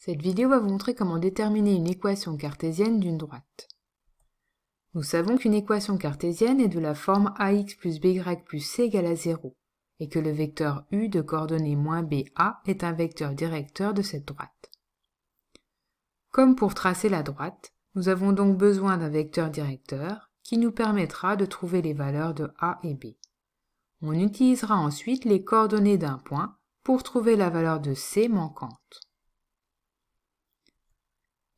Cette vidéo va vous montrer comment déterminer une équation cartésienne d'une droite. Nous savons qu'une équation cartésienne est de la forme ax plus by plus c égale à 0 et que le vecteur u de coordonnées -ba est un vecteur directeur de cette droite. Comme pour tracer la droite, nous avons donc besoin d'un vecteur directeur qui nous permettra de trouver les valeurs de a et b. On utilisera ensuite les coordonnées d'un point pour trouver la valeur de c manquante.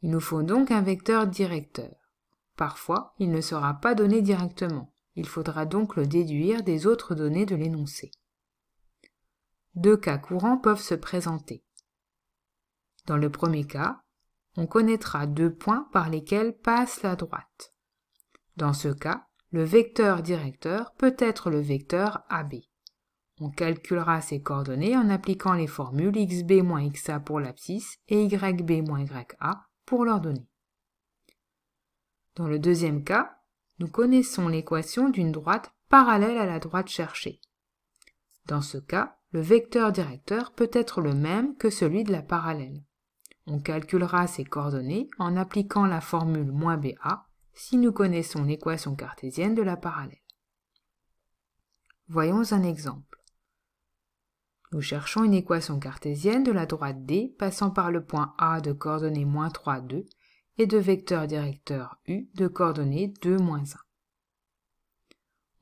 Il nous faut donc un vecteur directeur. Parfois, il ne sera pas donné directement. Il faudra donc le déduire des autres données de l'énoncé. Deux cas courants peuvent se présenter. Dans le premier cas, on connaîtra deux points par lesquels passe la droite. Dans ce cas, le vecteur directeur peut être le vecteur AB. On calculera ses coordonnées en appliquant les formules xb moins xa pour l'abscisse et yb moins ya pour leurs données. Dans le deuxième cas, nous connaissons l'équation d'une droite parallèle à la droite cherchée. Dans ce cas, le vecteur directeur peut être le même que celui de la parallèle. On calculera ses coordonnées en appliquant la formule -ba si nous connaissons l'équation cartésienne de la parallèle. Voyons un exemple. Nous cherchons une équation cartésienne de la droite D passant par le point A de coordonnées -3, 2 et de vecteur directeur U de coordonnées 2, -1.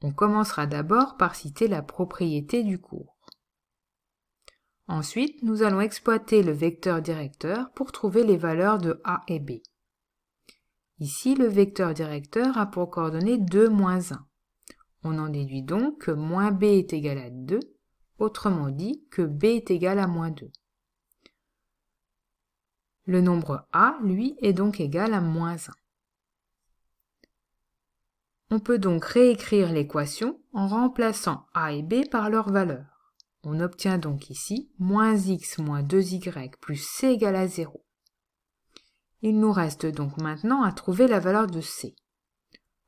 On commencera d'abord par citer la propriété du cours. Ensuite, nous allons exploiter le vecteur directeur pour trouver les valeurs de A et B. Ici, le vecteur directeur a pour coordonnées 2, -1. On en déduit donc que -b est égal à 2, autrement dit que b est égal à -2. Le nombre a, lui, est donc égal à -1. On peut donc réécrire l'équation en remplaçant a et b par leurs valeurs. On obtient donc ici -x moins 2y plus c égale à 0. Il nous reste donc maintenant à trouver la valeur de c.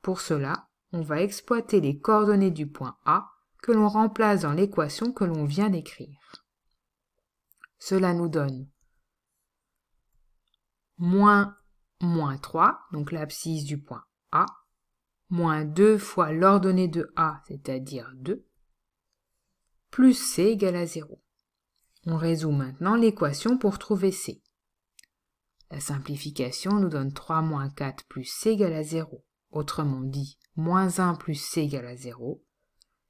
Pour cela, on va exploiter les coordonnées du point A que l'on remplace dans l'équation que l'on vient d'écrire. Cela nous donne -3, donc l'abscisse du point A, moins 2 fois l'ordonnée de A, c'est-à-dire 2, plus C égale à 0. On résout maintenant l'équation pour trouver C. La simplification nous donne 3 moins 4 plus C égale à 0, autrement dit, -1 plus C égale à 0.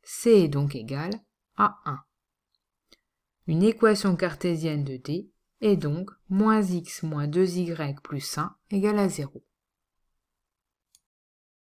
C est donc égal à 1. Une équation cartésienne de D est donc -x moins 2y plus 1 égale à 0.